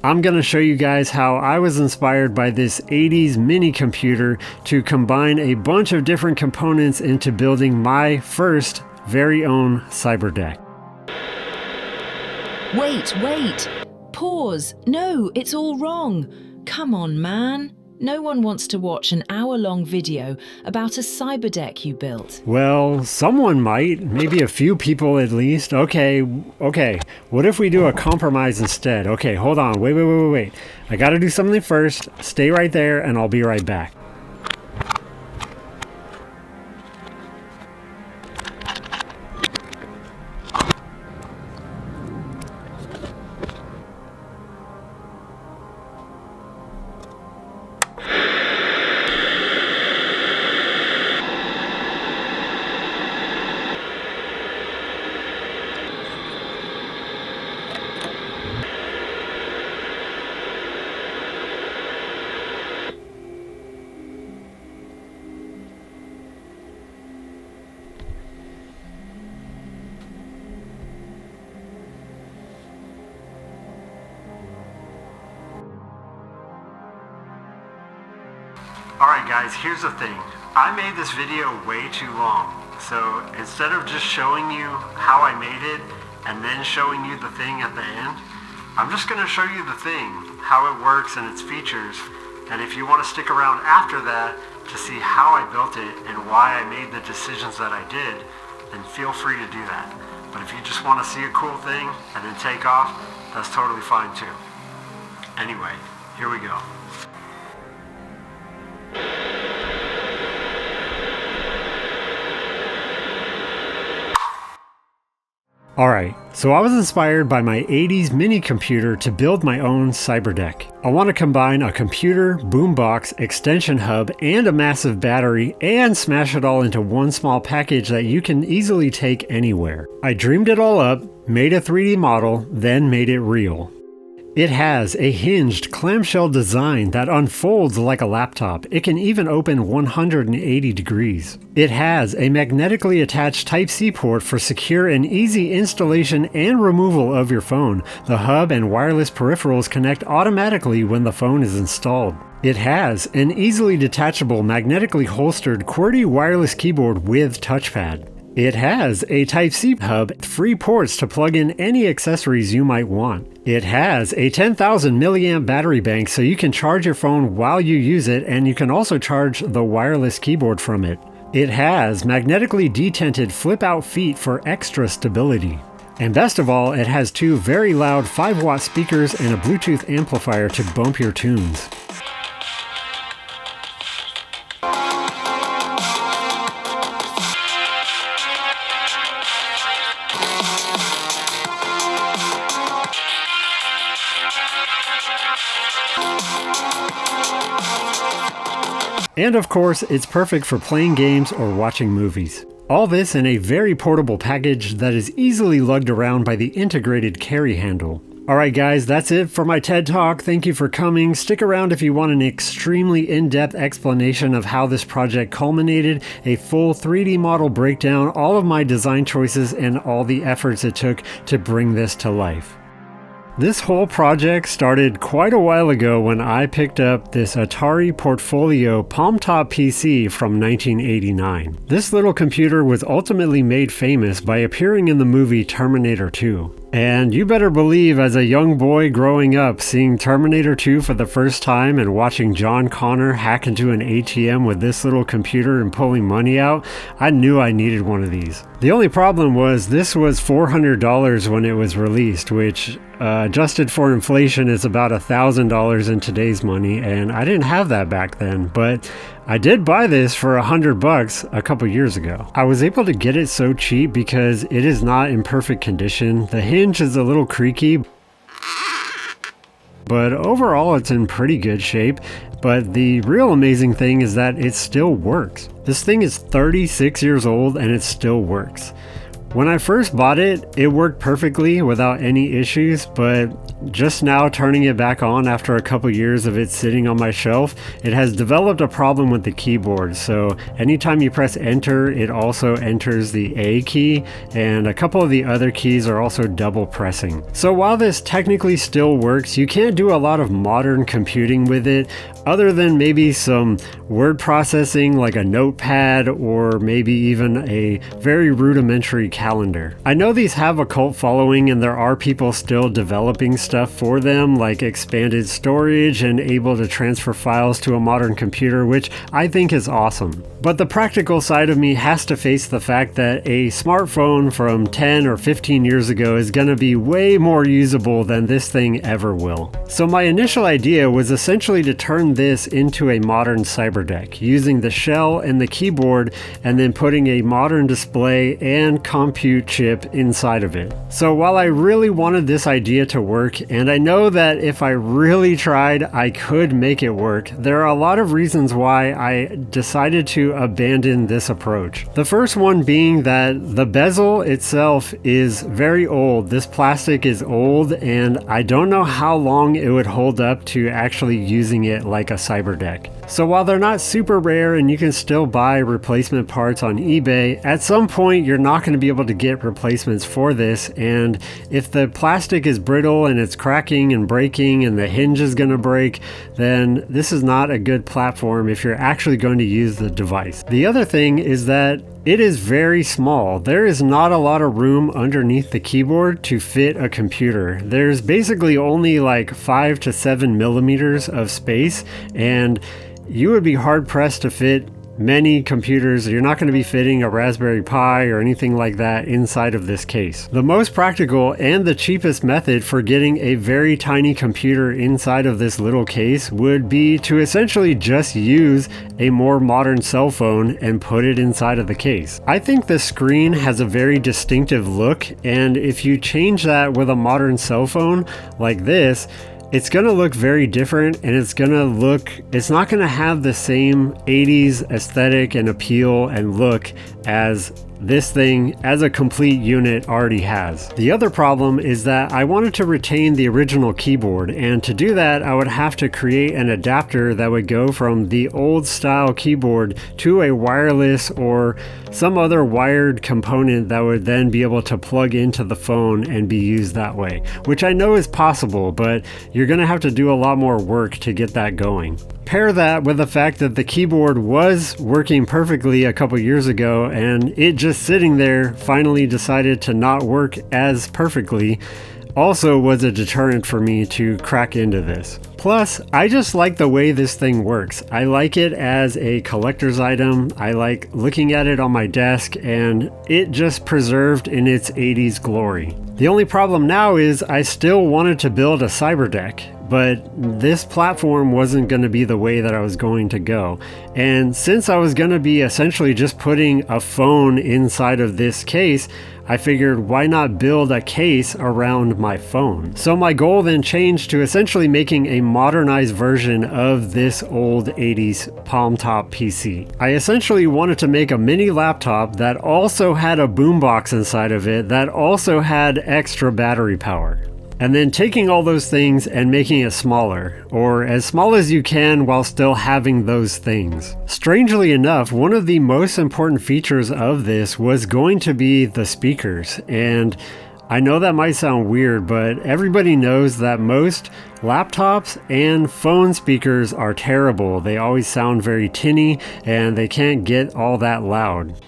I'm going to show you guys how I was inspired by this 80s mini computer to combine a bunch of different components into building my first very own Cyberdeck. Wait! Pause! No, it's all wrong! Come on, man! No one wants to watch an hour-long video about a Cyberdeck you built. Well, someone might. Maybe a few people at least. Okay. What if we do a compromise instead? Okay, hold on. Wait. I gotta do something first. Stay right there and I'll be right back. Alright guys, here's the thing. I made this video way too long. So instead of just showing you how I made it and then showing you the thing at the end, I'm just going to show you the thing, how it works and its features. And if you want to stick around after that to see how I built it and why I made the decisions that I did, then feel free to do that. But if you just want to see a cool thing and then take off, that's totally fine too. Anyway, here we go. Alright, so I was inspired by my 80s mini computer to build my own Cyberdeck. I want to combine a computer, boombox, extension hub, and a massive battery, and smash it all into one small package that you can easily take anywhere. I dreamed it all up, made a 3D model, then made it real. It has a hinged clamshell design that unfolds like a laptop. It can even open 180 degrees. It has a magnetically attached Type-C port for secure and easy installation and removal of your phone. The hub and wireless peripherals connect automatically when the phone is installed. It has an easily detachable, magnetically holstered QWERTY wireless keyboard with touchpad. It has a Type-C hub, 3 ports to plug in any accessories you might want. It has a 10,000 milliamp battery bank so you can charge your phone while you use it, and you can also charge the wireless keyboard from it. It has magnetically detented flip-out feet for extra stability. And best of all, it has 2 very loud 5-watt speakers and a Bluetooth amplifier to bump your tunes. And of course, it's perfect for playing games or watching movies. All this in a very portable package that is easily lugged around by the integrated carry handle. Alright guys, that's it for my TED Talk. Thank you for coming. Stick around if you want an extremely in-depth explanation of how this project culminated, a full 3D model breakdown, all of my design choices, and all the efforts it took to bring this to life. This whole project started quite a while ago when I picked up this Atari Portfolio palm-top PC from 1989. This little computer was ultimately made famous by appearing in the movie Terminator 2. And you better believe, as a young boy growing up, seeing Terminator 2 for the first time and watching John Connor hack into an ATM with this little computer and pulling money out, I knew I needed one of these. The only problem was this was $400 when it was released, which adjusted for inflation is about $1,000 in today's money, and I didn't have that back then, but I did buy this for $100 a couple years ago. I was able to get it so cheap because it is not in perfect condition. The hinge is a little creaky, but overall it's in pretty good shape. But the real amazing thing is that it still works. This thing is 36 years old and it still works. When I first bought it, it worked perfectly without any issues, but just now turning it back on after a couple years of it sitting on my shelf, it has developed a problem with the keyboard. So anytime you press enter, it also enters the A key, and a couple of the other keys are also double pressing. So while this technically still works, you can't do a lot of modern computing with it, other than maybe some word processing like a notepad or maybe even a very rudimentary calendar. I know these have a cult following and there are people still developing stuff for them like expanded storage and able to transfer files to a modern computer, which I think is awesome. But the practical side of me has to face the fact that a smartphone from 10 or 15 years ago is going to be way more usable than this thing ever will. So my initial idea was essentially to turn this into a modern Cyberdeck, using the shell and the keyboard and then putting a modern display and compute chip inside of it. So while I really wanted this idea to work, and I know that if I really tried I could make it work, there are a lot of reasons why I decided to abandon this approach. The first one being that the bezel itself is very old. This plastic is old and I don't know how long it would hold up to actually using it like a Cyberdeck. So while they're not super rare and you can still buy replacement parts on eBay, at some point you're not going to be able to get replacements for this, and if the plastic is brittle and it's cracking and breaking and the hinge is going to break, then this is not a good platform if you're actually going to use the device. The other thing is that it is very small. There is not a lot of room underneath the keyboard to fit a computer. There's basically only like 5 to 7 millimeters of space, and you would be hard pressed to fit many computers. You're not going to be fitting a Raspberry Pi or anything like that inside of this case. The most practical and the cheapest method for getting a very tiny computer inside of this little case would be to essentially just use a more modern cell phone and put it inside of the case. I think the screen has a very distinctive look, and if you change that with a modern cell phone like this, it's going to look very different, and it's not going to have the same 80s aesthetic and appeal and look as this thing as a complete unit already has. The other problem is that I wanted to retain the original keyboard, and to do that I would have to create an adapter that would go from the old style keyboard to a wireless or some other wired component that would then be able to plug into the phone and be used that way, which I know is possible, but you're going to have to do a lot more work to get that going. Pair that with the fact that the keyboard was working perfectly a couple years ago and it just sitting there finally decided to not work as perfectly, also was a deterrent for me to crack into this. Plus, I just like the way this thing works. I like it as a collector's item. I like looking at it on my desk, and it just preserved in its 80s glory. The only problem now is I still wanted to build a Cyberdeck, but this platform wasn't going to be the way that I was going to go. And since I was going to be essentially just putting a phone inside of this case, I figured why not build a case around my phone? So my goal then changed to essentially making a modernized version of this old 80s palm top PC. I essentially wanted to make a mini laptop that also had a boombox inside of it that also had extra battery power. And then taking all those things and making it smaller, or as small as you can while still having those things. Strangely enough, one of the most important features of this was going to be the speakers. And I know that might sound weird, but everybody knows that most laptops and phone speakers are terrible. They always sound very tinny and they can't get all that loud.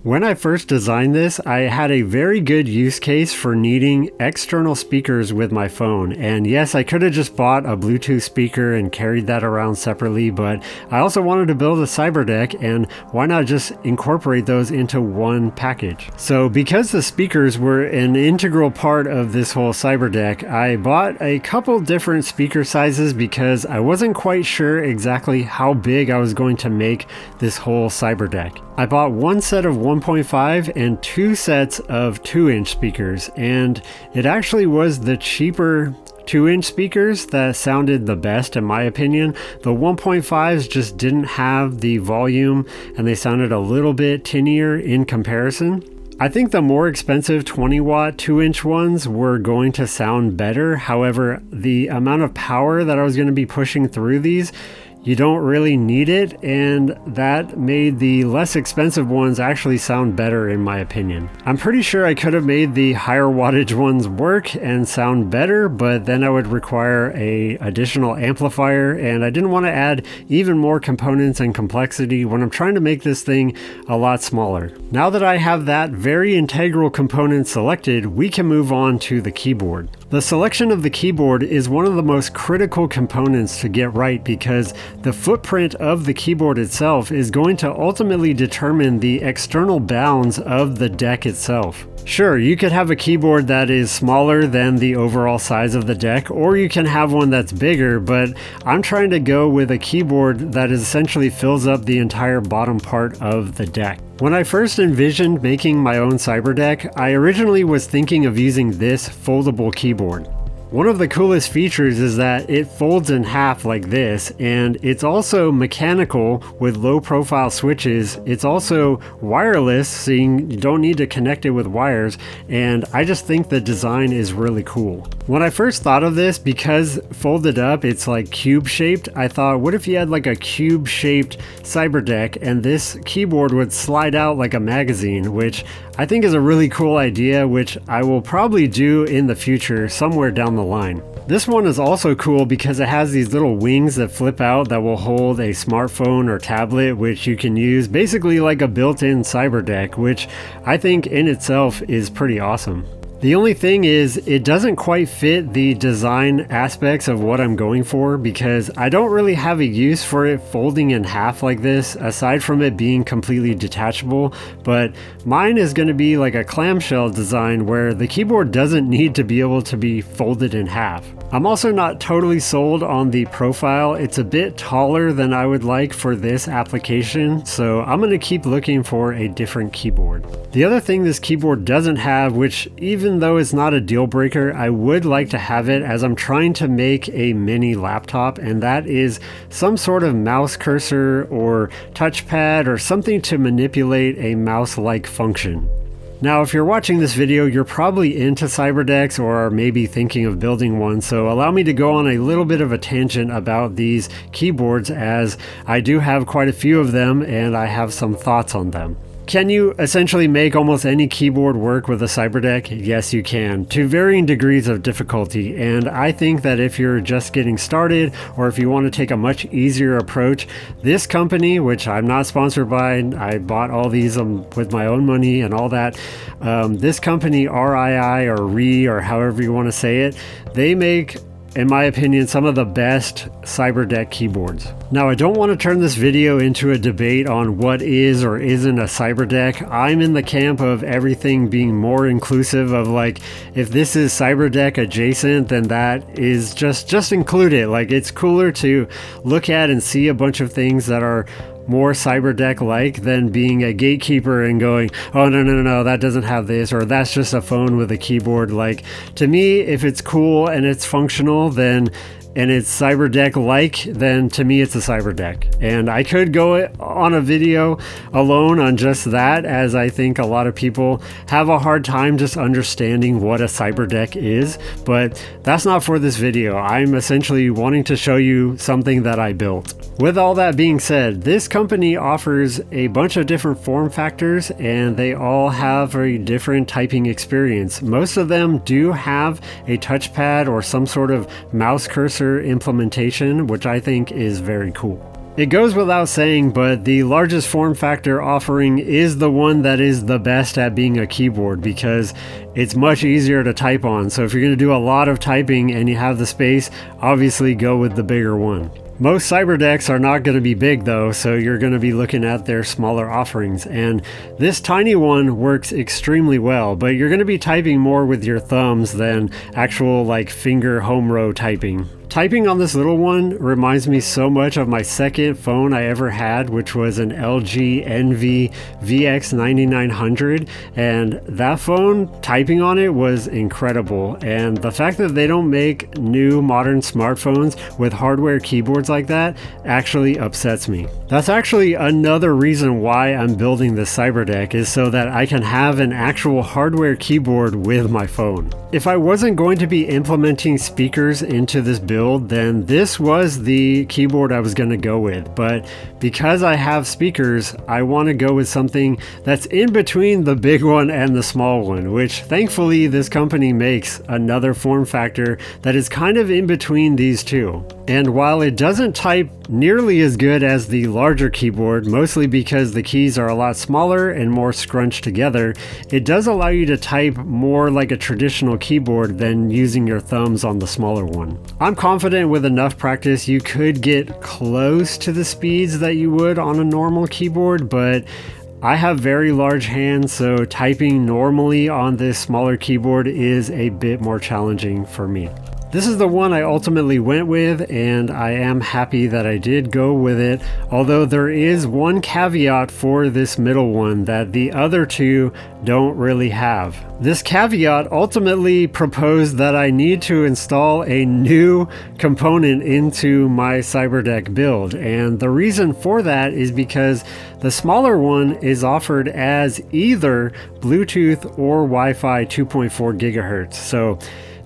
When I first designed this, I had a very good use case for needing external speakers with my phone. And yes, I could have just bought a Bluetooth speaker and carried that around separately, but I also wanted to build a Cyberdeck, and why not just incorporate those into one package? So because the speakers were an integral part of this whole Cyberdeck, I bought a couple different speaker sizes because I wasn't quite sure exactly how big I was going to make this whole Cyberdeck. I bought one set of 1.5 and two sets of 2-inch speakers, and it actually was the cheaper 2-inch speakers that sounded the best in my opinion. The 1.5s just didn't have the volume and they sounded a little bit tinnier in comparison. I think the more expensive 20-watt 2-inch ones were going to sound better. However, the amount of power that I was going to be pushing through these, you don't really need it, and that made the less expensive ones actually sound better in my opinion. I'm pretty sure I could have made the higher wattage ones work and sound better, but then I would require an additional amplifier, and I didn't want to add even more components and complexity when I'm trying to make this thing a lot smaller. Now that I have that very integral component selected, we can move on to the keyboard. The selection of the keyboard is one of the most critical components to get right because the footprint of the keyboard itself is going to ultimately determine the external bounds of the deck itself. Sure, you could have a keyboard that is smaller than the overall size of the deck, or you can have one that's bigger, but I'm trying to go with a keyboard that essentially fills up the entire bottom part of the deck. When I first envisioned making my own Cyberdeck, I originally was thinking of using this foldable keyboard. One of the coolest features is that it folds in half like this, and it's also mechanical with low profile switches. It's also wireless, so you don't need to connect it with wires, and I just think the design is really cool. When I first thought of this, because folded up it's like cube shaped, I thought what if you had like a cube shaped Cyberdeck and this keyboard would slide out like a magazine, which I think is a really cool idea, which I will probably do in the future somewhere down the line. This one is also cool because it has these little wings that flip out that will hold a smartphone or tablet, which you can use basically like a built-in Cyberdeck, which I think in itself is pretty awesome. The only thing is it doesn't quite fit the design aspects of what I'm going for because I don't really have a use for it folding in half like this aside from it being completely detachable, but mine is going to be like a clamshell design where the keyboard doesn't need to be able to be folded in half. I'm also not totally sold on the profile. It's a bit taller than I would like for this application, so I'm going to keep looking for a different keyboard. The other thing this keyboard doesn't have, which even though it's not a deal breaker, I would like to have it as I'm trying to make a mini laptop, and that is some sort of mouse cursor or touchpad or something to manipulate a mouse-like function. Now, if you're watching this video, you're probably into Cyberdecks or are maybe thinking of building one, so allow me to go on a little bit of a tangent about these keyboards as I do have quite a few of them and I have some thoughts on them. Can you essentially make almost any keyboard work with a Cyberdeck? Yes, you can, to varying degrees of difficulty, and I think that if you're just getting started or if you want to take a much easier approach, this company, which I'm not sponsored by, I bought all these with my own money and all that, this company RII or RE or however you want to say it, they make, in my opinion, some of the best Cyberdeck keyboards. Now, I don't want to turn this video into a debate on what is or isn't a Cyberdeck. I'm in the camp of everything being more inclusive of like, if this is Cyberdeck adjacent, then that is just include it. Like, it's cooler to look at and see a bunch of things that are more Cyberdeck-like than being a gatekeeper and going, oh no, that doesn't have this, or that's just a phone with a keyboard. Like, to me, if it's cool and it's functional, then and it's Cyberdeck-like, then to me it's a Cyberdeck. And I could go on a video alone on just that, as I think a lot of people have a hard time just understanding what a Cyberdeck is, but that's not for this video. I'm essentially wanting to show you something that I built. With all that being said, this company offers a bunch of different form factors and they all have a different typing experience. Most of them do have a touchpad or some sort of mouse cursor implementation, which I think is very cool. It goes without saying, but the largest form factor offering is the one that is the best at being a keyboard because it's much easier to type on. So if you're going to do a lot of typing and you have the space, obviously go with the bigger one. Most Cyberdecks are not going to be big though, so you're going to be looking at their smaller offerings, and this tiny one works extremely well, but you're going to be typing more with your thumbs than actual like finger home row typing. Typing on this little one reminds me so much of my second phone I ever had, which was an LG Envy VX9900, and that phone, typing on it was incredible. And the fact that they don't make new modern smartphones with hardware keyboards like that actually upsets me. That's actually another reason why I'm building this Cyberdeck, is so that I can have an actual hardware keyboard with my phone. If I wasn't going to be implementing speakers into this build, then this was the keyboard I was going to go with. But because I have speakers, I want to go with something that's in between the big one and the small one, which thankfully this company makes another form factor that is kind of in between these two. And while it doesn't type nearly as good as the larger keyboard, mostly because the keys are a lot smaller and more scrunched together, it does allow you to type more like a traditional keyboard than using your thumbs on the smaller one. I'm confident with enough practice you could get close to the speeds that you would on a normal keyboard, but I have very large hands, so typing normally on this smaller keyboard is a bit more challenging for me. This is the one I ultimately went with, and I am happy that I did go with it, although there is one caveat for this middle one that the other two don't really have. This caveat ultimately proposed that I need to install a new component into my Cyberdeck build, and the reason for that is because the smaller one is offered as either Bluetooth or Wi-Fi 2.4 gigahertz. So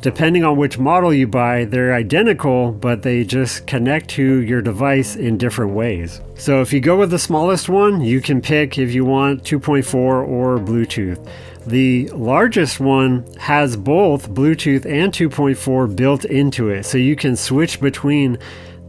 depending on which model you buy, they're identical, but they just connect to your device in different ways. So if you go with the smallest one, you can pick if you want 2.4 or Bluetooth. The largest one has both Bluetooth and 2.4 built into it, so you can switch between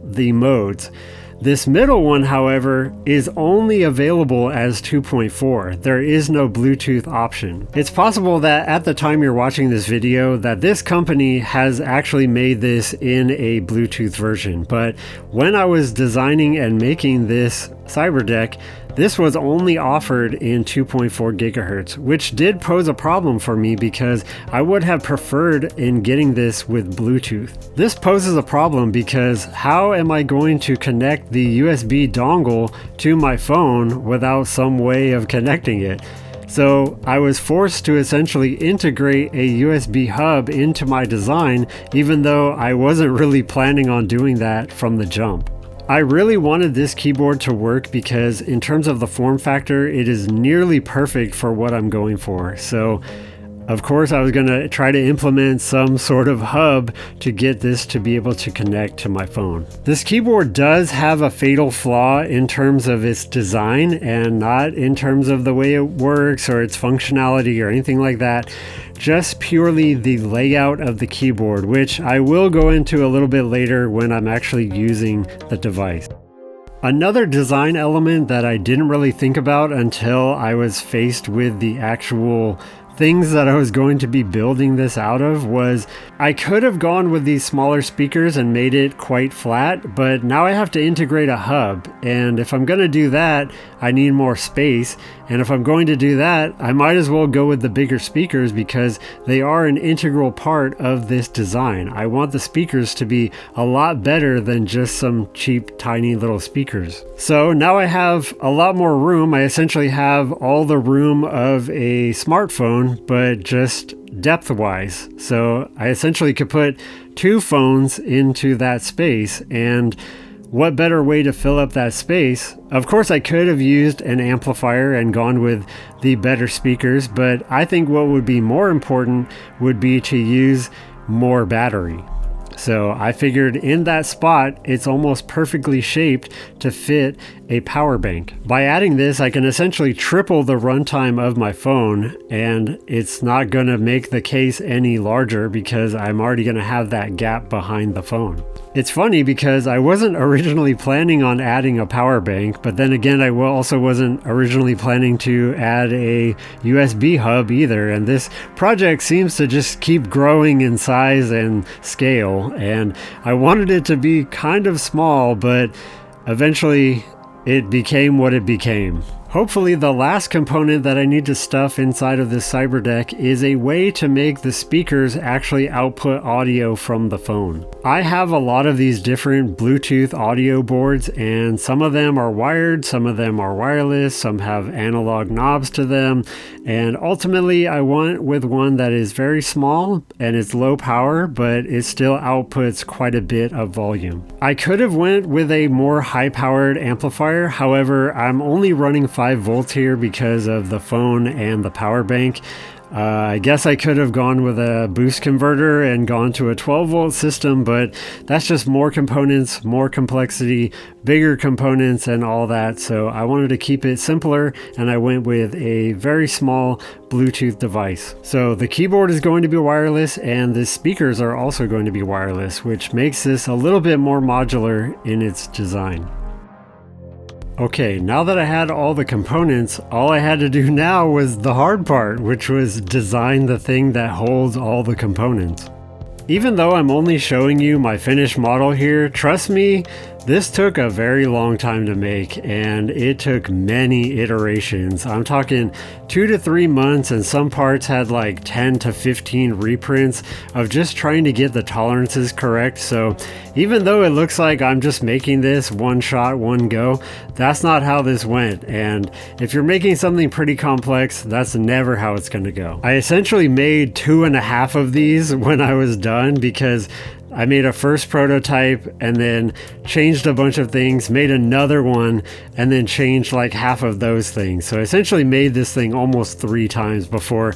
the modes. This middle one, however, is only available as 2.4. There is no Bluetooth option. It's possible that at the time you're watching this video that this company has actually made this in a Bluetooth version, but when I was designing and making this Cyberdeck, this was only offered in 2.4 gigahertz, which did pose a problem for me because I would have preferred in getting this with Bluetooth. This poses a problem because how am I going to connect the USB dongle to my phone without some way of connecting it? So I was forced to essentially integrate a USB hub into my design, even though I wasn't really planning on doing that from the jump. I really wanted this keyboard to work because in terms of the form factor, it is nearly perfect for what I'm going for. So of course I was going to try to implement some sort of hub to get this to be able to connect to my phone. This keyboard does have a fatal flaw in terms of its design and not in terms of the way it works or its functionality or anything like that. Just purely the layout of the keyboard, which I will go into a little bit later when I'm actually using the device. Another design element that I didn't really think about until I was faced with the actual things that I was going to be building this out of was I could have gone with these smaller speakers and made it quite flat, but now I have to integrate a hub, and if I'm going to do that, I need more space, and if I'm going to do that, I might as well go with the bigger speakers because they are an integral part of this design. I want the speakers to be a lot better than just some cheap tiny little speakers. So now I have a lot more room. I essentially have all the room of a smartphone, but just depth-wise. So I essentially could put two phones into that space, and what better way to fill up that space? Of course, I could have used an amplifier and gone with the better speakers, but I think what would be more important would be to use more battery. So I figured in that spot, it's almost perfectly shaped to fit a power bank. By adding this, I can essentially triple the runtime of my phone, and it's not going to make the case any larger because I'm already going to have that gap behind the phone. It's funny because I wasn't originally planning on adding a power bank, but then again, I also wasn't originally planning to add a USB hub either. And this project seems to just keep growing in size and scale. And I wanted it to be kind of small, but eventually it became what it became. Hopefully the last component that I need to stuff inside of this Cyberdeck is a way to make the speakers actually output audio from the phone. I have a lot of these different Bluetooth audio boards, and some of them are wired, some of them are wireless, some have analog knobs to them, and ultimately I went with one that is very small and it's low power, but it still outputs quite a bit of volume. I could have went with a more high-powered amplifier, however, I'm only running 5 volts here because of the phone and the power bank. I guess I could have gone with a boost converter and gone to a 12 volt system, but that's just more components, more complexity, bigger components and all that. So I wanted to keep it simpler and I went with a very small Bluetooth device. So the keyboard is going to be wireless and the speakers are also going to be wireless, which makes this a little bit more modular in its design. Okay, now that I had all the components, all I had to do now was the hard part, which was design the thing that holds all the components. Even though I'm only showing you my finished model here, trust me, this took a very long time to make and it took many iterations. I'm talking 2 to 3 months, and some parts had like 10 to 15 reprints of just trying to get the tolerances correct. So even though it looks like I'm just making this one shot, one go, that's not how this went. And if you're making something pretty complex, that's never how it's going to go. I essentially made 2.5 of these when I was done because I made a first prototype and then changed a bunch of things, made another one, and then changed like half of those things. So I essentially made this thing almost 3 times before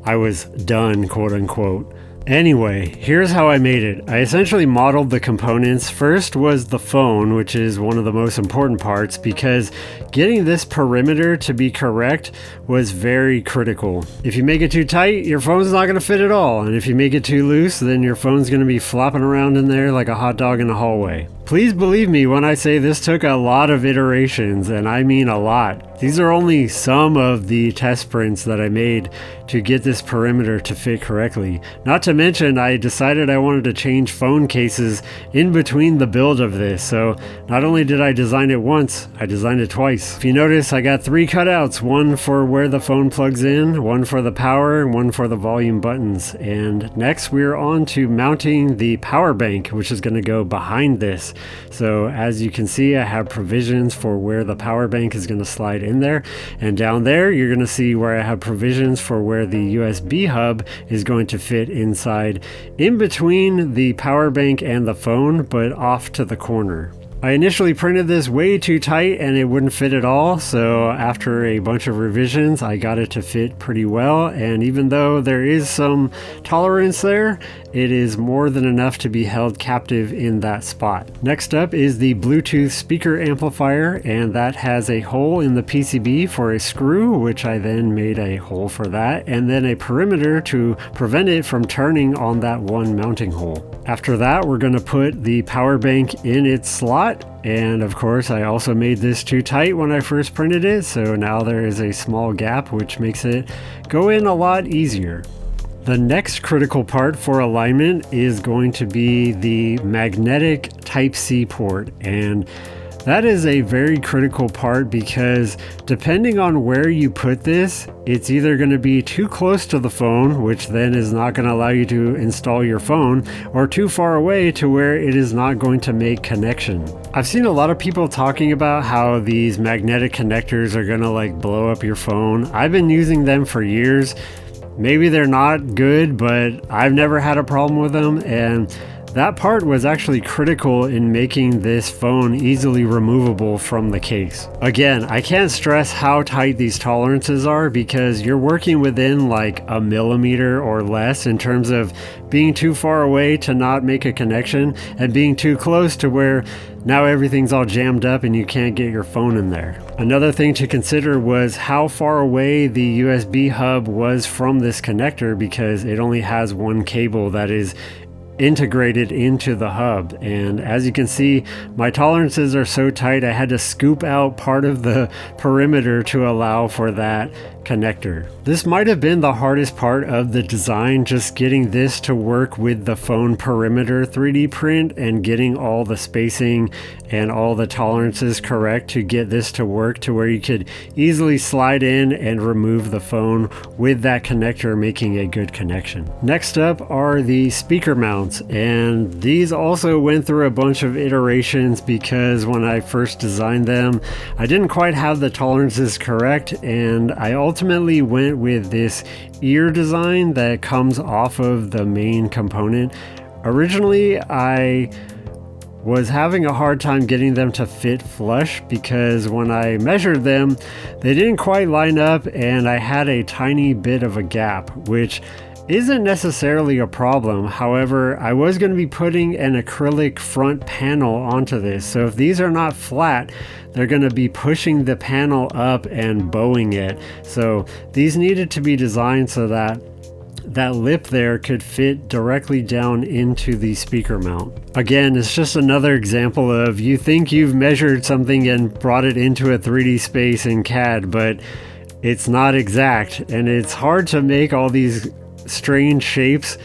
I was done, quote unquote. Anyway, here's how I made it. I essentially modeled the components. First was the phone, which is one of the most important parts because getting this perimeter to be correct was very critical. If you make it too tight, your phone's not going to fit at all. And if you make it too loose, then your phone's going to be flopping around in there like a hot dog in a hallway. Please believe me when I say this took a lot of iterations, and I mean a lot. These are only some of the test prints that I made to get this perimeter to fit correctly. Not to mention, I decided I wanted to change phone cases in between the build of this, so not only did I design it once, I designed it twice. If you notice, I got 3 cutouts, one for where the phone plugs in, one for the power, and one for the volume buttons. And next we're on to mounting the power bank, which is going to go behind this. So as you can see, I have provisions for where the power bank is going to slide in there, and down there you're going to see where I have provisions for where the USB hub is going to fit inside in between the power bank and the phone, but off to the corner. I initially printed this way too tight and it wouldn't fit at all, so after a bunch of revisions I got it to fit pretty well, and even though there is some tolerance there, it is more than enough to be held captive in that spot. Next up is the Bluetooth speaker amplifier, and that has a hole in the PCB for a screw, which I then made a hole for that, and then a perimeter to prevent it from turning on that one mounting hole. After that, we're going to put the power bank in its slot, and of course I also made this too tight when I first printed it, so now there is a small gap which makes it go in a lot easier. The next critical part for alignment is going to be the magnetic Type-C port, and that is a very critical part because depending on where you put this, it's either going to be too close to the phone, which then is not going to allow you to install your phone, or too far away to where it is not going to make connection. I've seen a lot of people talking about how these magnetic connectors are going to like blow up your phone. I've been using them for years. Maybe they're not good, but I've never had a problem with them, and that part was actually critical in making this phone easily removable from the case. Again, I can't stress how tight these tolerances are because you're working within like a millimeter or less in terms of being too far away to not make a connection and being too close to where now everything's all jammed up and you can't get your phone in there. Another thing to consider was how far away the USB hub was from this connector because it only has one cable that is integrated into the hub, and as you can see, my tolerances are so tight I had to scoop out part of the perimeter to allow for that connector. This might have been the hardest part of the design, just getting this to work with the phone perimeter 3D print and getting all the spacing and all the tolerances correct to get this to work to where you could easily slide in and remove the phone with that connector, making a good connection. Next up are the speaker mounts, and these also went through a bunch of iterations because when I first designed them, I didn't quite have the tolerances correct, and I ultimately went with this ear design that comes off of the main component. Originally, I was having a hard time getting them to fit flush because when I measured them, they didn't quite line up and I had a tiny bit of a gap, which isn't necessarily a problem. However, I was going to be putting an acrylic front panel onto this, so if these are not flat, they're going to be pushing the panel up and bowing it. So these needed to be designed so that that lip there could fit directly down into the speaker mount. Again, it's just another example of you think you've measured something and brought it into a 3D space in CAD, but it's not exact, and it's hard to make all these strange shapes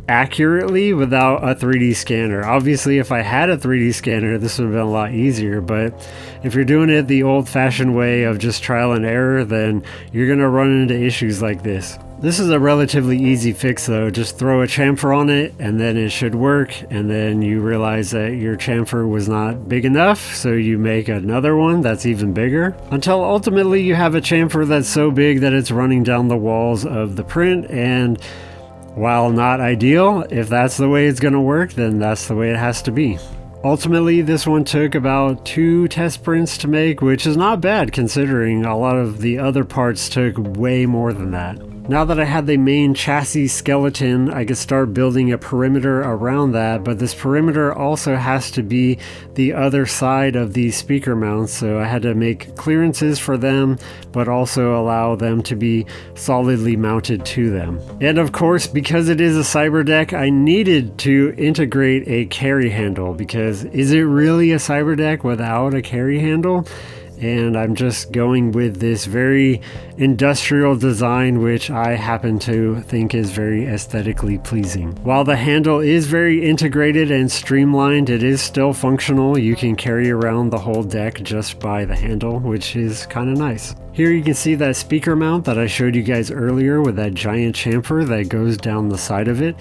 accurately without a 3D scanner. Obviously, if I had a 3D scanner, this would have been a lot easier, but if you're doing it the old-fashioned way of just trial and error, then you're going to run into issues like this. This is a relatively easy fix though. Just throw a chamfer on it and then it should work, and then you realize that your chamfer was not big enough, so you make another one that's even bigger, until ultimately you have a chamfer that's so big that it's running down the walls of the print. And while not ideal, if that's the way it's going to work, then that's the way it has to be. Ultimately, this one took about 2 test prints to make, which is not bad considering a lot of the other parts took way more than that. Now that I had the main chassis skeleton, I could start building a perimeter around that, but this perimeter also has to be the other side of these speaker mounts, so I had to make clearances for them, but also allow them to be solidly mounted to them. And of course, because it is a Cyberdeck, I needed to integrate a carry handle, because is it really a Cyberdeck without a carry handle? And I'm just going with this very industrial design, which I happen to think is very aesthetically pleasing. While the handle is very integrated and streamlined, it is still functional. You can carry around the whole deck just by the handle, which is kind of nice. Here you can see that speaker mount that I showed you guys earlier with that giant chamfer that goes down the side of it.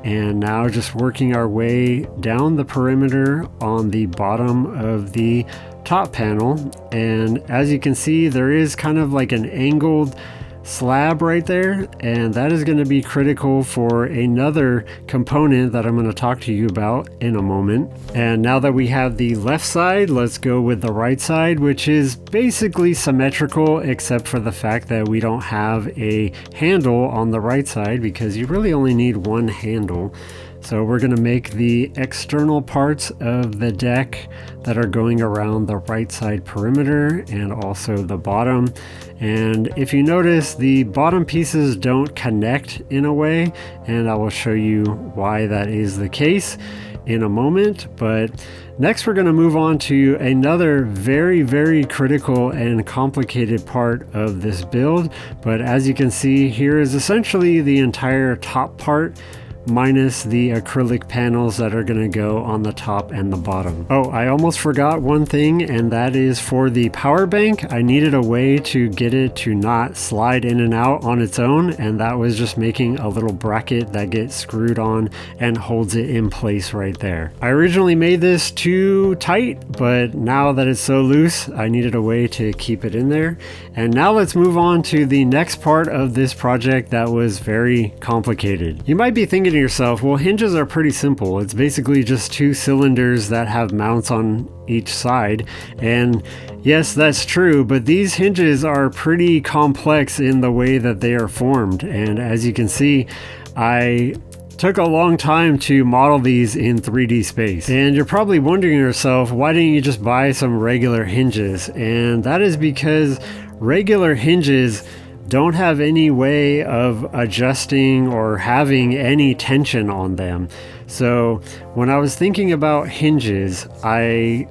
And now just working our way down the perimeter on the bottom of the top panel, and as you can see, there is kind of like an angled slab right there, and that is going to be critical for another component that I'm going to talk to you about in a moment. And now that we have the left side, let's go with the right side, which is basically symmetrical except for the fact that we don't have a handle on the right side, because you really only need one handle. So we're going to make the external parts of the deck that are going around the right side perimeter and also the bottom. And if you notice, the bottom pieces don't connect in a way, and I will show you why that is the case in a moment. But next we're going to move on to another very critical and complicated part of this build. But as you can see, here is essentially the entire top part minus the acrylic panels that are going to go on the top and the bottom. Oh, I almost forgot one thing, and that is for the power bank. I needed a way to get it to not slide in and out on its own, and that was just making a little bracket that gets screwed on and holds it in place right there. I originally made this too tight, but now that it's so loose, I needed a way to keep it in there. And now let's move on to the next part of this project that was very complicated. You might be thinking to yourself, well, hinges are pretty simple. It's basically just 2 cylinders that have mounts on each side. And yes, that's true, but these hinges are pretty complex in the way that they are formed. And as you can see, I took a long time to model these in 3D space. And you're probably wondering yourself, why didn't you just buy some regular hinges? And that is because regular hinges don't have any way of adjusting or having any tension on them. So when I was thinking about hinges, I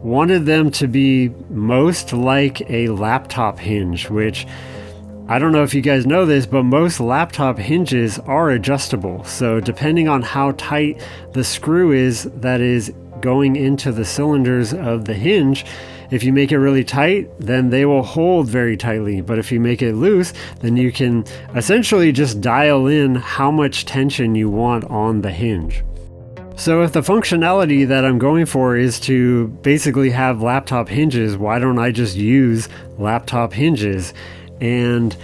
wanted them to be most like a laptop hinge, which I don't know if you guys know this, but most laptop hinges are adjustable. So depending on how tight the screw is that is going into the cylinders of the hinge, if you make it really tight, then they will hold very tightly. But if you make it loose, then you can essentially just dial in how much tension you want on the hinge. So if the functionality that I'm going for is to basically have laptop hinges, why don't I just use laptop hinges? And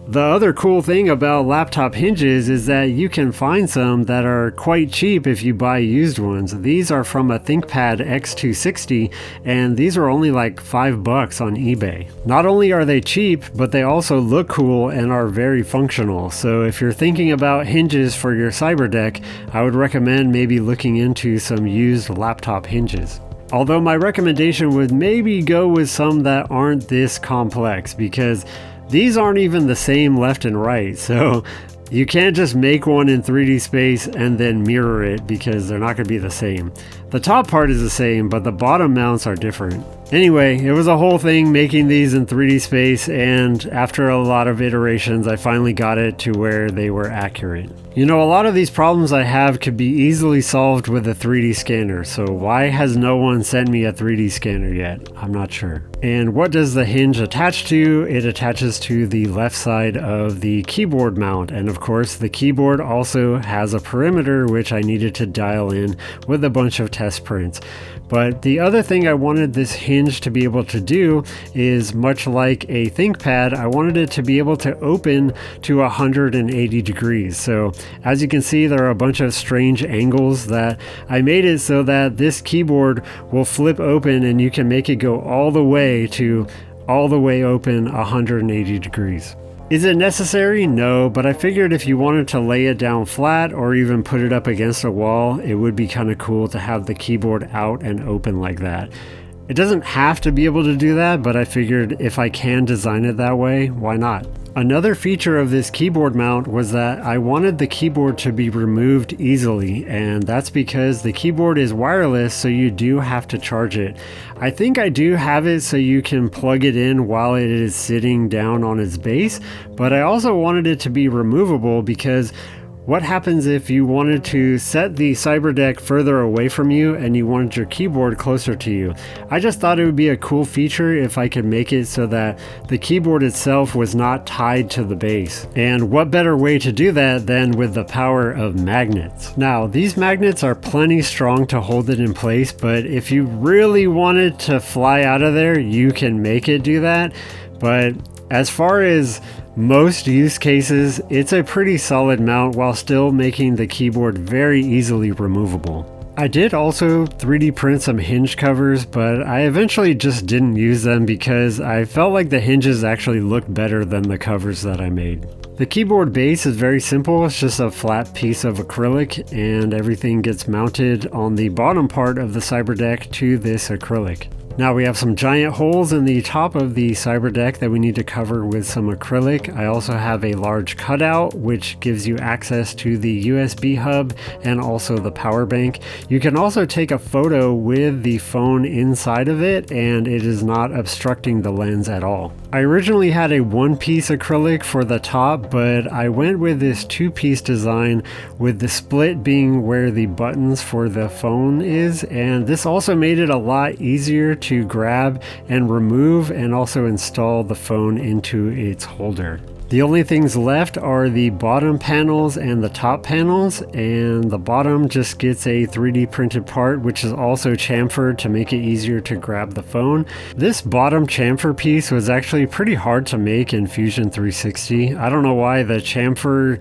the other cool thing about laptop hinges is that you can find some that are quite cheap if you buy used ones. These are from a ThinkPad X260, and these are only like $5 on eBay. Not only are they cheap, but they also look cool and are very functional. So if you're thinking about hinges for your Cyberdeck, I would recommend maybe looking into some used laptop hinges. Although my recommendation would maybe go with some that aren't this complex, because these aren't even the same left and right, so you can't just make one in 3D space and then mirror it, because they're not going to be the same. The top part is the same, but the bottom mounts are different. Anyway, it was a whole thing making these in 3D space, and after a lot of iterations, I finally got it to where they were accurate. You know, a lot of these problems I have could be easily solved with a 3D scanner, so why has no one sent me a 3D scanner yet? I'm not sure. And what does the hinge attach to? It attaches to the left side of the keyboard mount, and of course the keyboard also has a perimeter which I needed to dial in with a bunch of test prints. But the other thing I wanted this hinge to be able to do is, much like a ThinkPad, I wanted it to be able to open to 180 degrees. So as you can see, there are a bunch of strange angles that I made it so that this keyboard will flip open and you can make it go all the way open 180 degrees. Is it necessary? No, but I figured if you wanted to lay it down flat or even put it up against a wall, it would be kind of cool to have the keyboard out and open like that. It doesn't have to be able to do that, but I figured if I can design it that way, why not? Another feature of this keyboard mount was that I wanted the keyboard to be removed easily, and that's because the keyboard is wireless, so you do have to charge it. I think I do have it so you can plug it in while it is sitting down on its base, but I also wanted it to be removable because what happens if you wanted to set the Cyberdeck further away from you and you wanted your keyboard closer to you? I just thought it would be a cool feature if I could make it so that the keyboard itself was not tied to the base. And what better way to do that than with the power of magnets? Now, these magnets are plenty strong to hold it in place, but if you really wanted to fly out of there, you can make it do that. But as far as most use cases, it's a pretty solid mount while still making the keyboard very easily removable. I did also 3D print some hinge covers, but I eventually just didn't use them because I felt like the hinges actually looked better than the covers that I made. The keyboard base is very simple. It's just a flat piece of acrylic, and everything gets mounted on the bottom part of the Cyberdeck to this acrylic. Now we have some giant holes in the top of the Cyberdeck that we need to cover with some acrylic. I also have a large cutout which gives you access to the USB hub and also the power bank. You can also take a photo with the phone inside of it, and it is not obstructing the lens at all. I originally had a one-piece acrylic for the top, but I went with this two-piece design with the split being where the buttons for the phone is, and this also made it a lot easier to grab and remove and also install the phone into its holder. The only things left are the bottom panels and the top panels, and the bottom just gets a 3D printed part which is also chamfered to make it easier to grab the phone. This bottom chamfer piece was actually pretty hard to make in Fusion 360. I don't know why the chamfer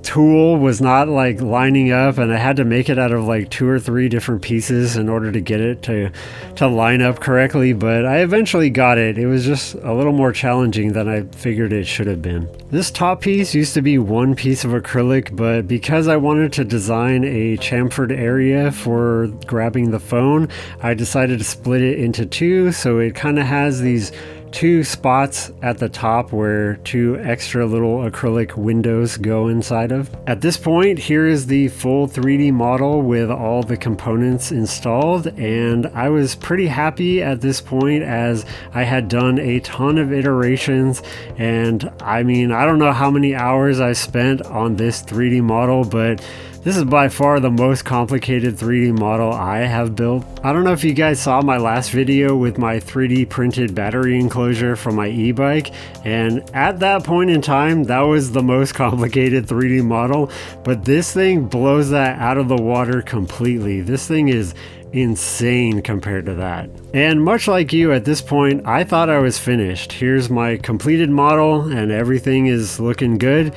tool was not like lining up, and I had to make it out of like 2 or 3 different pieces in order to get it to line up correctly, but I eventually got it. It was just a little more challenging than I figured it should have been. This top piece used to be one piece of acrylic, but because I wanted to design a chamfered area for grabbing the phone, I decided to split it into 2, so it kind of has these two spots at the top where two extra little acrylic windows go inside of. At this point, here is the full 3D model with all the components installed, and I was pretty happy at this point as I had done a ton of iterations. And I mean, I don't know how many hours I spent on this 3D model, but this is by far the most complicated 3D model I have built. I don't know if you guys saw my last video with my 3D printed battery enclosure for my e-bike, and at that point in time, that was the most complicated 3D model, but this thing blows that out of the water completely. This thing is insane compared to that. And much like you, at this point, I thought I was finished. Here's my completed model and everything is looking good,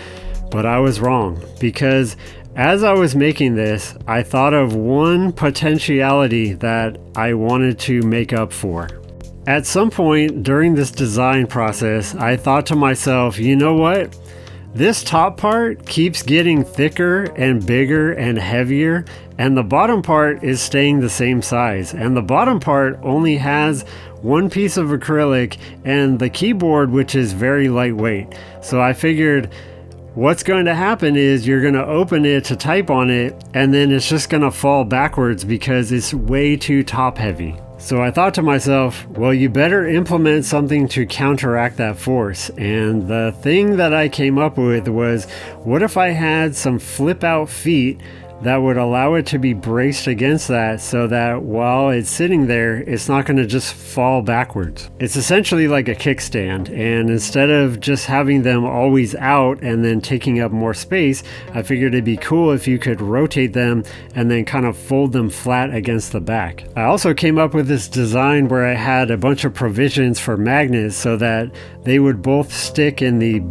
but I was wrong, because as I was making this, I thought of one potentiality that I wanted to make up for. At some point during this design process, I thought to myself, you know what? This top part keeps getting thicker and bigger and heavier, and the bottom part is staying the same size. And the bottom part only has one piece of acrylic and the keyboard, which is very lightweight. So I figured, what's going to happen is you're going to open it to type on it, and then it's just going to fall backwards because it's way too top heavy. So I thought to myself, well, you better implement something to counteract that force. And the thing that I came up with was, what if I had some flip out feet that would allow it to be braced against that, so that while it's sitting there, it's not going to just fall backwards. It's essentially like a kickstand, and instead of just having them always out and then taking up more space, I figured it'd be cool if you could rotate them and then kind of fold them flat against the back. I also came up with this design where I had a bunch of provisions for magnets so that they would both stick in the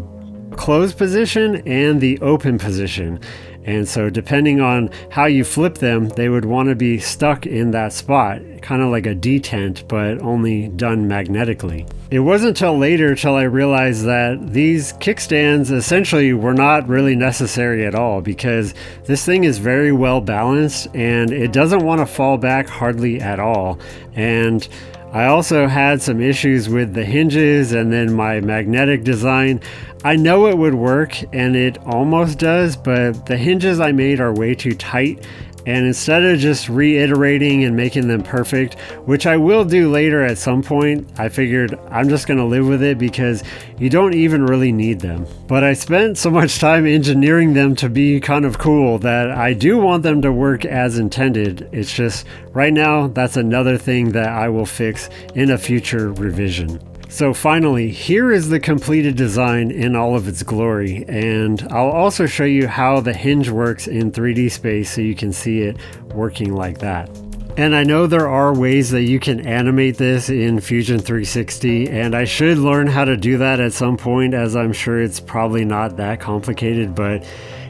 closed position and the open position. And so depending on how you flip them, they would want to be stuck in that spot, kind of like a detent, but only done magnetically. It wasn't until later till I realized that these kickstands essentially were not really necessary at all, because this thing is very well balanced and it doesn't want to fall back hardly at all. And I also had some issues with the hinges and then my magnetic design. I know it would work, and it almost does, but the hinges I made are way too tight. And instead of just reiterating and making them perfect, which I will do later at some point, I figured I'm just going to live with it because you don't even really need them. But I spent so much time engineering them to be kind of cool that I do want them to work as intended. It's just right now, that's another thing that I will fix in a future revision. So finally, here is the completed design in all of its glory, and I'll also show you how the hinge works in 3D space so you can see it working like that. And I know there are ways that you can animate this in Fusion 360, and I should learn how to do that at some point, as I'm sure it's probably not that complicated, but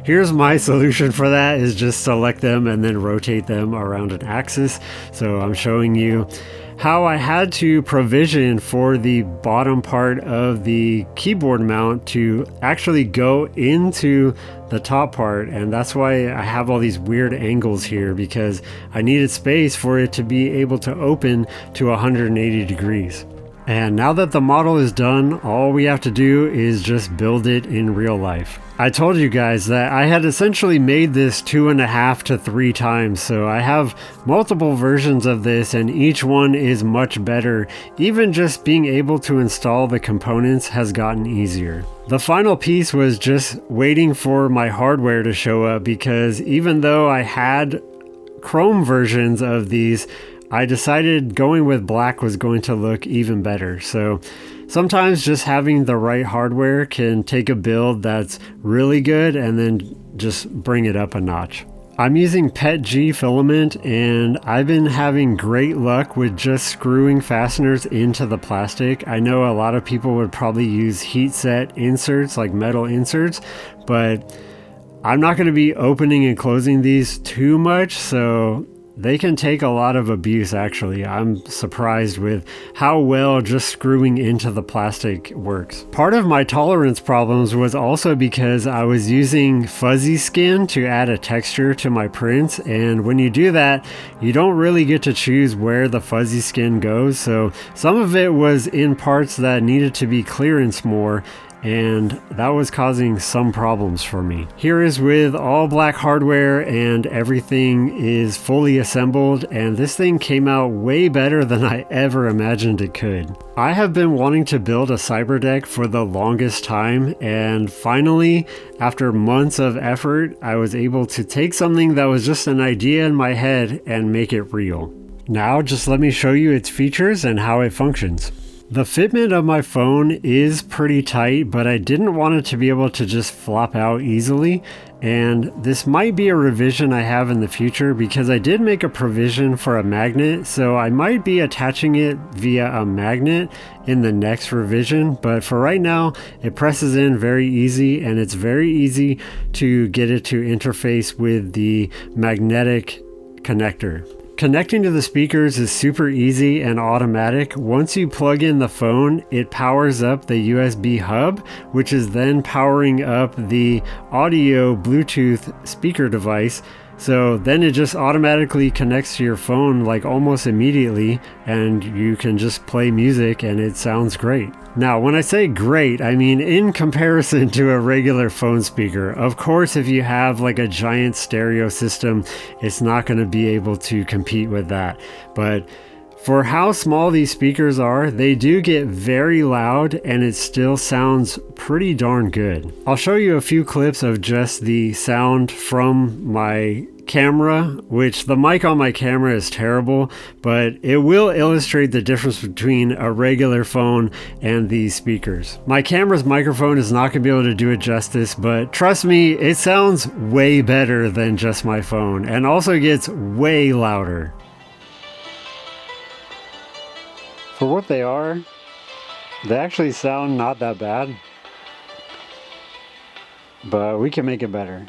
here's my solution for that, is just select them and then rotate them around an axis. So I'm showing you how I had to provision for the bottom part of the keyboard mount to actually go into the top part, and that's why I have all these weird angles here, because I needed space for it to be able to open to 180 degrees. And now that the model is done, all we have to do is just build it in real life. I told you guys that I had essentially made this 2.5 to 3 times, so I have multiple versions of this and each one is much better. Even just being able to install the components has gotten easier. The final piece was just waiting for my hardware to show up, because even though I had Chrome versions of these, I decided going with black was going to look even better. So sometimes just having the right hardware can take a build that's really good and then just bring it up a notch. I'm using PETG filament, and I've been having great luck with just screwing fasteners into the plastic. I know a lot of people would probably use heat set inserts, like metal inserts, but I'm not going to be opening and closing these too much, so they can take a lot of abuse actually. I'm surprised with how well just screwing into the plastic works. Part of my tolerance problems was also because I was using fuzzy skin to add a texture to my prints, and when you do that, you don't really get to choose where the fuzzy skin goes, so some of it was in parts that needed to be clearance more, and that was causing some problems for me. Here is with all black hardware and everything is fully assembled, and this thing came out way better than I ever imagined it could. I have been wanting to build a Cyberdeck for the longest time, and finally, after months of effort, I was able to take something that was just an idea in my head and make it real. Now just let me show you its features and how it functions. The fitment of my phone is pretty tight, but I didn't want it to be able to just flop out easily, and this might be a revision I have in the future because I did make a provision for a magnet, so I might be attaching it via a magnet in the next revision, but for right now it presses in very easy, and it's very easy to get it to interface with the magnetic connector. Connecting to the speakers is super easy and automatic. Once you plug in the phone, it powers up the USB hub, which is then powering up the audio Bluetooth speaker device. So then it just automatically connects to your phone like almost immediately, and you can just play music and it sounds great. Now, when I say great, I mean in comparison to a regular phone speaker. Of course, if you have like a giant stereo system, it's not going to be able to compete with that. But for how small these speakers are, they do get very loud and it still sounds pretty darn good. I'll show you a few clips of just the sound from my camera, which the mic on my camera is terrible, but it will illustrate the difference between a regular phone and these speakers. My camera's microphone is not going to be able to do it justice, but trust me, it sounds way better than just my phone and also gets way louder. For what they are, they actually sound not that bad, but we can make it better.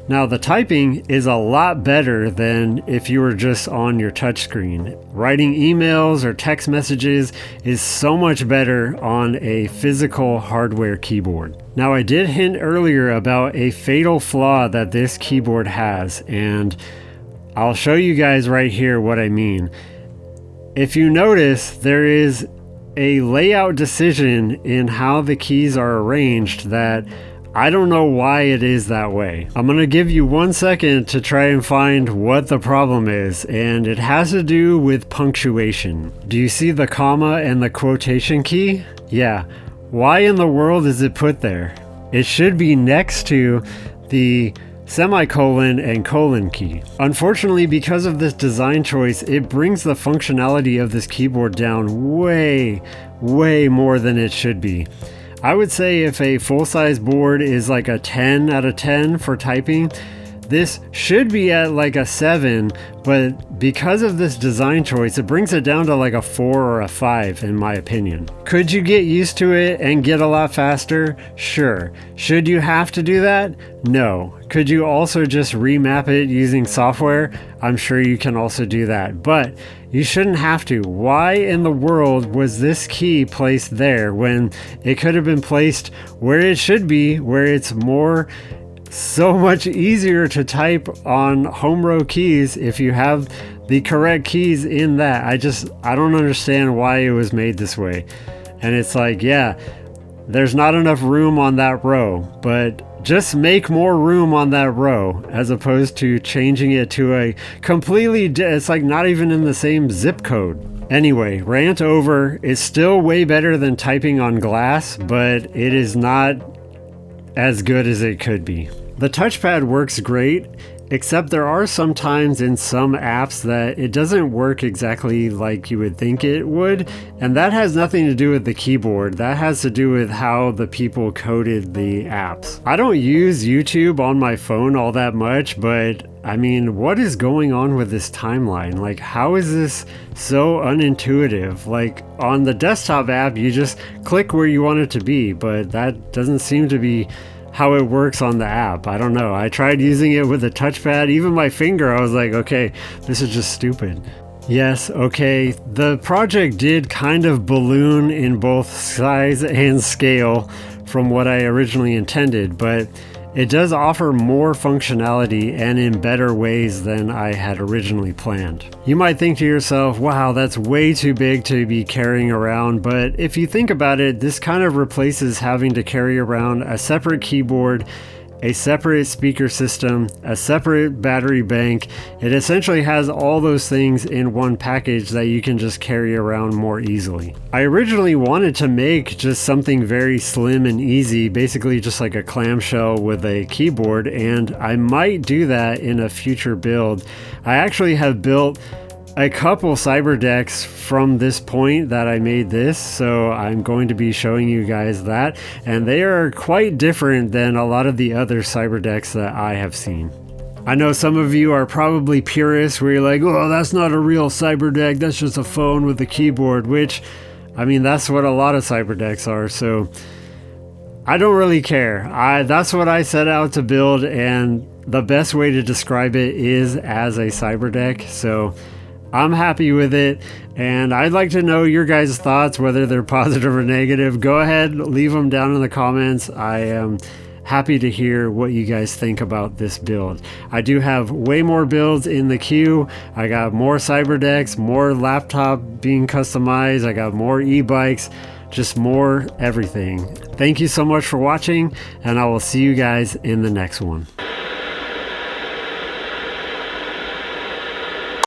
Now the typing is a lot better than if you were just on your touchscreen. Writing emails or text messages is so much better on a physical hardware keyboard. Now I did hint earlier about a fatal flaw that this keyboard has, and I'll show you guys right here what I mean. If you notice, there is a layout decision in how the keys are arranged that I don't know why it is that way. I'm gonna give you 1 second to try and find what the problem is, and it has to do with punctuation. Do you see the comma and the quotation key? Yeah. Why in the world is it put there? It should be next to the semicolon and colon key. Unfortunately, because of this design choice, it brings the functionality of this keyboard down way more than it should be. I would say if a full-size board is like a 10 out of 10 for typing, this should be at like a 7, but because of this design choice, it brings it down to like a 4 or a 5 in my opinion. Could you get used to it and get a lot faster? Sure. Should you have to do that? No. Could you also just remap it using software? I'm sure you can also do that, but you shouldn't have to. Why in the world was this key placed there when it could have been placed where it should be, where it's so much easier to type on home row keys if you have the correct keys in that. I don't understand why it was made this way. And it's like, yeah, there's not enough room on that row, but just make more room on that row as opposed to changing it to a completely, it's like not even in the same zip code. Anyway, rant over. It's still way better than typing on glass, but it is not as good as it could be. The touchpad works great, except there are some times in some apps that it doesn't work exactly like you would think it would, and that has nothing to do with the keyboard. That has to do with how the people coded the apps. I don't use YouTube on my phone all that much, but I mean, what is going on with this timeline? Like, how is this so unintuitive? Like, on the desktop app, you just click where you want it to be, but that doesn't seem to be how it works on the app. I don't know. I tried using it with a touchpad, even my finger. I was like, okay, this is just stupid. Yes, okay, the project did kind of balloon in both size and scale from what I originally intended, but it does offer more functionality and in better ways than I had originally planned. You might think to yourself, wow, that's way too big to be carrying around, but if you think about it, this kind of replaces having to carry around a separate keyboard, a separate speaker system, a separate battery bank. It essentially has all those things in one package that you can just carry around more easily. I originally wanted to make just something very slim and easy, basically just like a clamshell with a keyboard, and I might do that in a future build. I actually have built a couple Cyberdecks from this point that I made this, so I'm going to be showing you guys that, and they are quite different than a lot of the other Cyberdecks that I have seen. I know some of you are probably purists where you're like, oh, that's not a real Cyberdeck, that's just a phone with a keyboard, which, I mean, that's what a lot of Cyberdecks are, so I don't really care. That's what I set out to build, and the best way to describe it is as a Cyberdeck, so I'm happy with it, and I'd like to know your guys' thoughts, whether they're positive or negative. Go ahead, leave them down in the comments. I am happy to hear what you guys think about this build. I do have way more builds in the queue. I got more Cyberdecks, more laptop being customized, I got more e-bikes, just more everything. Thank you so much for watching, and I will see you guys in the next one.